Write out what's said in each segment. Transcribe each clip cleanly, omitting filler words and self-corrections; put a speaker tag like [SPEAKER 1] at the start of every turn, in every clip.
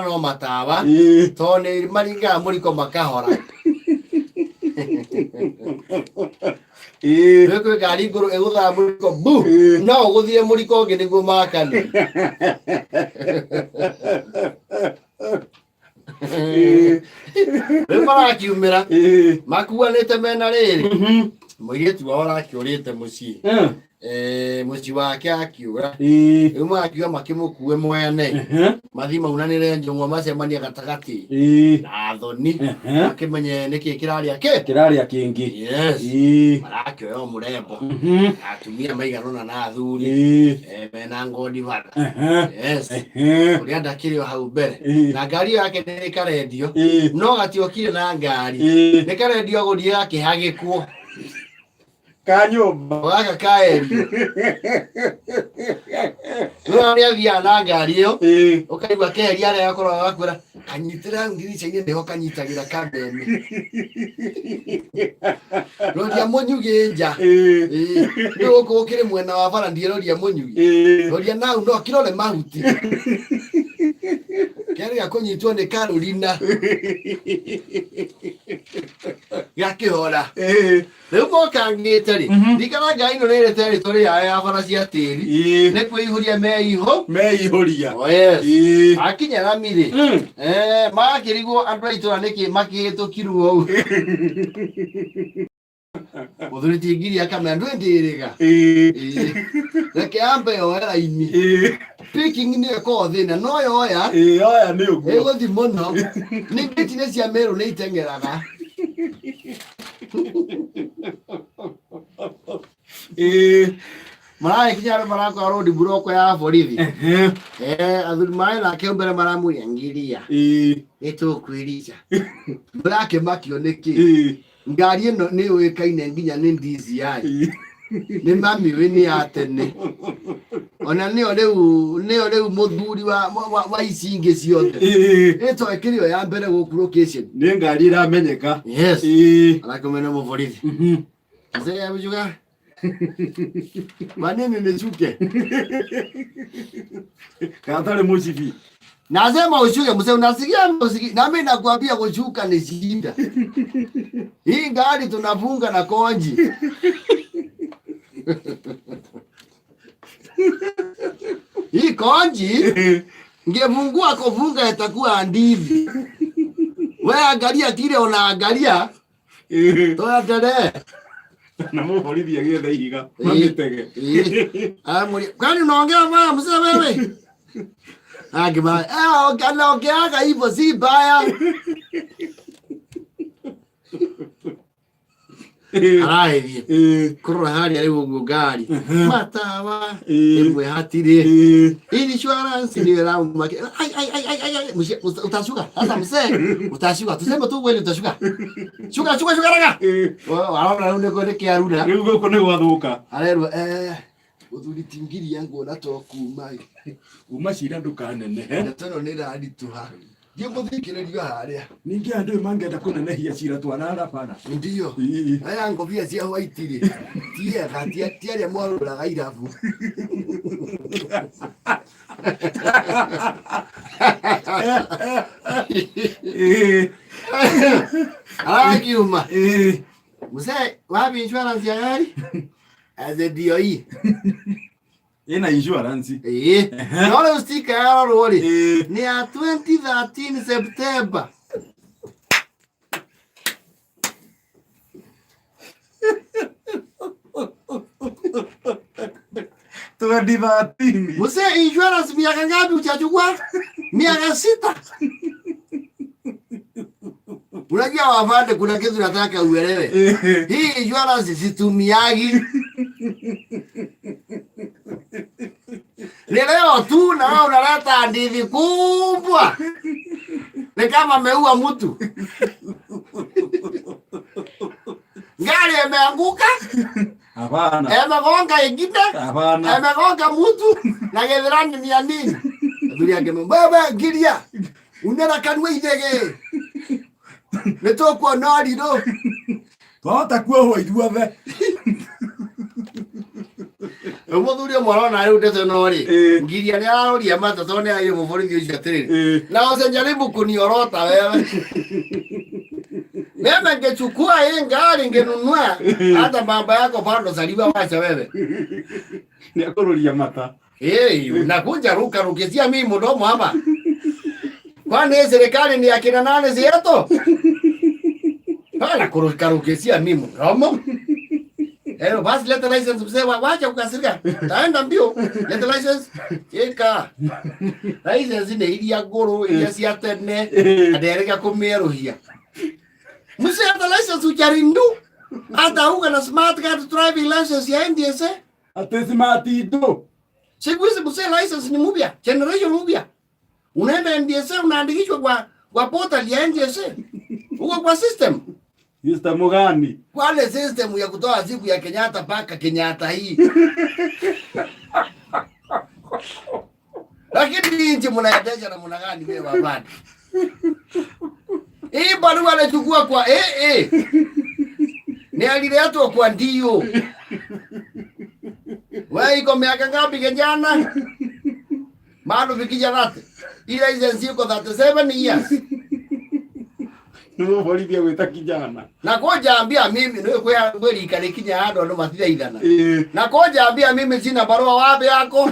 [SPEAKER 1] no matawa to ni maringa muriko makahora Reko gari nguru egutha muriko bu no guthie muriko ngi niguo makani Remara kiumira makuanite mena riri muiretu wao kiurite mucii mucii wake akiura umwe akiuga makimukue mwene mathi maunanire njung'wa macemania gatagati na thoni akimenye niki kiraria kingi marakioya murembo atumia maiganona na athuri mena ngodi bana uria ndakirio hau mbere na ngari yake ni karendio no gatiokire na ngari ni karendio guthie akihagikwo kanyumba waka kaerio Rũrĩa athia na ngari ĩyo ũkaigua keheri arĩa akoragwo gakwĩra kanyitĩra ndirica-inĩ nĩho kanyitagĩra kameme roria mũnyugĩ nja rĩu gũkũ gũkĩrĩ mwena wa bara ndiĩroria mũnyugĩ roria nau no kĩrore mahuti kĩarĩ gĩa kũnyitwo nĩ Carolina gakĩhora rĩu mokangĩte rĩ ndikana ngai ĩno nĩĩrĩte rĩtwa rĩayo ya bara cia tĩri nĩ kwĩihũria meihũria akinya Rami-rĩ magakĩrigwo andũ a itũra nĩkĩ makĩhĩtũkirwo ũũ mũthuri ti ngiri akamenya ndwĩndĩrĩga reke ambe yoe raini picking nĩyo ĩkoragwo thĩna no yoya nĩ ũguo ĩgũthi mũno nĩ ngĩti-inĩ cia Meru nĩ iteng'eraga marakinya arĩa marakora road block ya borithi athuri marĩ nake mbere maramũria ngiria nĩtũkwĩrija mũrakĩmakio nĩkĩ ngari ĩno nĩ yũĩkaine nginya nĩ DCI nĩ mamiũĩ nĩ ya tene ona nĩyo rĩu mũthuri wa ici ingĩ ciothe ĩtwa ĩkĩrĩo ya mbere gũkũ location nĩ ngari ĩramenyeka arakĩmena mũborithi ase ya bujuga maneno nichuke katale mochivi nasema ushuke mzee unasikia muziki na mimi nakwambia kushuka ni shida hii gari tunafunga na konji hii konji ngefungua kufunga itakuwa ndivi wewe angalia kile unaangalia toa tele na mũborithi agĩetha ihiga mamitege kwani unaongea mbaya mzee wewe akima ongea hivyo si baya araithie kurora harĩa rĩu ũguo ngari matawa ĩmwe hatirĩ insurance ndio rauma utashuka sasa mzee utashuka tuseme tu kweli utashuka shuka raga wanaona ndio ndio kiaruna rĩu gũkũ nĩ gwathũka arerwo ũthuri ti ngiri yangu na to kuma cira ndukanene teno nĩ radituha Ndio mũthikĩrĩrio harĩa ningĩ andũ mangĩenda kũnenehia cira twarara bara ndio aya ngobia cia white rĩ tiega tiarĩa mwarũraga irabu akiuma mzee wapi insurance ya gari azedio ina insurance nole ustika ya rori ni ya 2013 September muse insurance miaka ngapi uchachukua? Miaka 6. Unajua wafande kuna kitu nataka uelewe. Hii insurance situmiagi. Leo tu na unaleta hadithi kubwa. Ni kama ameua mtu. Gari imeanguka? Hapana. Imegonga ingine? Hapana. Imegonga mtu na gedhirani ni ya nini? Aduri yake baba giria. Unera kanwe idege. Netoko nari no. Tota kwa ho iduave. Umuthuri mwarona riu ndete no ri ngiria ni aroria matatu ni ayo muborithi ucio atiri na usijaribu kuniorota wewe. Mimi ngechukua hii gari ngenunua hata baba yako bado saliwa wacha wewe.
[SPEAKER 2] Ni akururia mata.
[SPEAKER 1] Unakuja ruka rukizia mimi mdomo hapa. Kwani serikali ni akina nani zetu? Bana kuruka rukizia mimi mdomo. Basi leta license mzee, wacha kukasirika. Taenda mbio. Leta license. Eka. License ni ilia goro, ilia cia tene. Adereka kumeruhia. Mzee hata license ucharindu. Hata uga na smart card driving license ya NTSA.
[SPEAKER 2] Ate smart ido.
[SPEAKER 1] Siku hizi mzee license ni mpya. Generation mpya. Unaenda NTSA unaandikishwa kwa portal ya NTSA. Uko kwa system.
[SPEAKER 2] System gani?
[SPEAKER 1] Wale system ya kutoa siku ya Kenyatta paka Kenyatta hii. Lakini nje mnaendesha na mna gani wewe baba? Hii barua anachukua kwa ni aliletwa kwa ndio. Wewe iko miaka ngapi kijana? Bado vikija rate. Ile license iko 37 years.
[SPEAKER 2] Nuo bolivia gwita kijana.
[SPEAKER 1] Na koja ambia mimi ndio kwa kweli ikalekinya hado ndo mathira igana. Na koja ambia mimi sina barua wapi yako?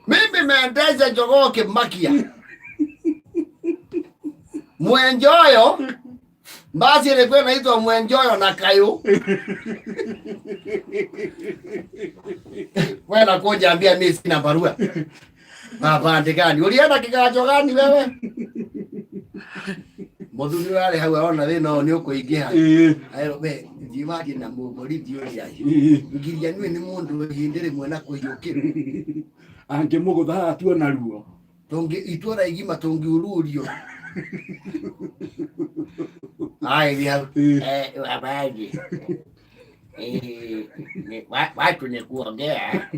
[SPEAKER 1] Mimi meendeza jogoo Kimakia. Mwenjoyo. Basi ile kwa inaitwa Mwenjoyo na Kayo. Wewe na koja ambia mimi sina barua. Baba ndikani. Ulienda kikacho gani wewe? Muthuri wale hau aona thina ni ukuingiha ayo be njimagi na muborithi uri ayo ngiria ni mundu hindire mwena kuhiukira
[SPEAKER 2] ange mugutha tuona ruo
[SPEAKER 1] tongi itwara igima tongi ururio ai bia abaji watu ni kuongea.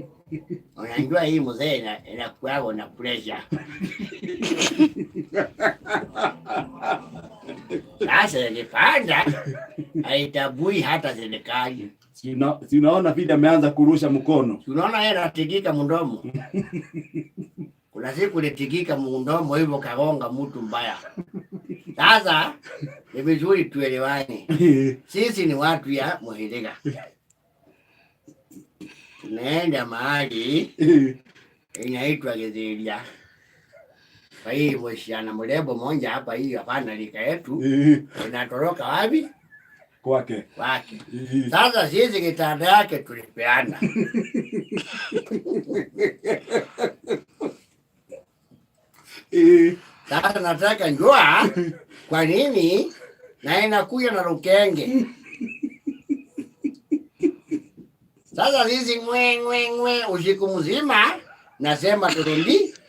[SPEAKER 1] Unajua hii mzee inakuwa na pressure. Sasa nipanda haitabui hata serikali.
[SPEAKER 2] Si unaona vile ameanza kurusha mkono.
[SPEAKER 1] Unaona yeye anatikika mdomo. Kuna siku nitikika mdomo hivyo kagonga mtu mbaya. Sasa ni vizuri tuelewane. Sisi ni watu ya Muhirika. Tunaenda mahali inaitwa Gezeria. Kwa hii msichana mrembo mmoja hapa hii hapana lika yetu inatoroka wapi?
[SPEAKER 2] Kwake.
[SPEAKER 1] Sasa sisi kitanda yake tulipeana. Sasa nataka njua kwa nini na inakuja na rukenge. Sasa sisi ngwe usiku mzima nasema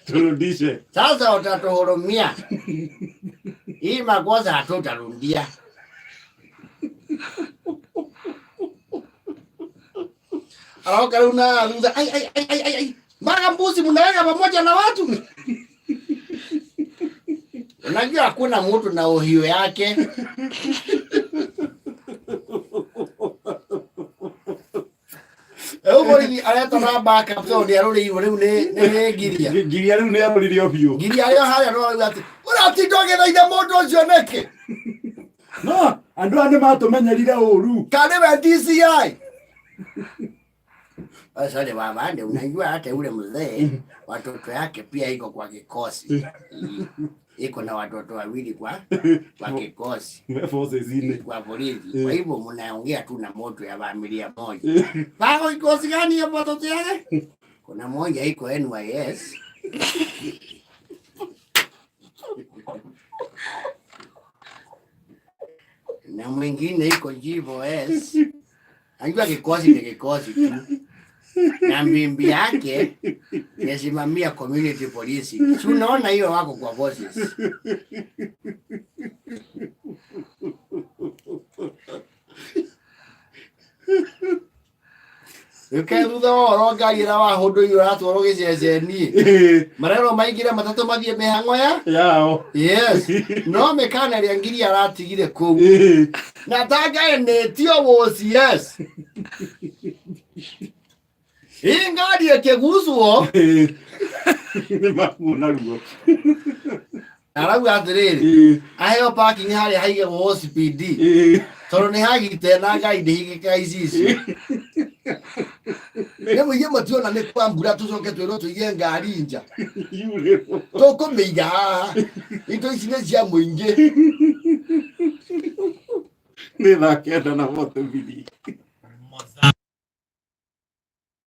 [SPEAKER 1] turudishe. Sasa utatuhurumia. Hii makosa hatutarudia. Aroka una ai. Mbona mbuzi mnaweka pamoja na watu? Unajua hakuna mtu na uhio yake. Ni aleta na baka hapo ndio rudi hiyo ni giria.
[SPEAKER 2] Giria ni hapo ndio hiyo.
[SPEAKER 1] Giria leo haya no ati. Ura titoge na ida moto cioneke.
[SPEAKER 2] No, andu ane matumenyerire uru.
[SPEAKER 1] Kale wa DCI. Asante baba, ndio unajua hata ule mzee watoto yake pia iko kwa kikosi. Iko na watoto wawili kwa kikosi.
[SPEAKER 2] Force zile
[SPEAKER 1] kwa polisi. Kwa hivyo mnaongea tu na moto ya familia moja. Bako kikosi gani ya watoto yake? Kuna moja iko NYS. Na mwingine iko GVOS. Anajua kikosi ni kikosi tu. Na mbimbi yake yasimamia community policing. Si unaona hiyo wako kwa bosses. Ukethutha woro ngagira wa hundu iyo ratwaro giceceni. Marero maingira matatu mathie mihango
[SPEAKER 2] yao.
[SPEAKER 1] Yes. No mekana ria ngiri aratigire ku. Na tanga enetio was yes. ngari ĩkĩgucwo
[SPEAKER 2] nĩ makuona ruo
[SPEAKER 1] arauga atĩrĩrĩ aheo parking harĩa haigagwo speed tondũ nĩ hagite na ngari ndĩhigĩkaga ici nĩ mũiye matuona nĩ kwa mbura tũcoke twĩrwo tũige ngari nja tũkũmĩiga haha indo ici nĩ cia mũingĩ
[SPEAKER 2] nĩ thaa kenda na 40 bithi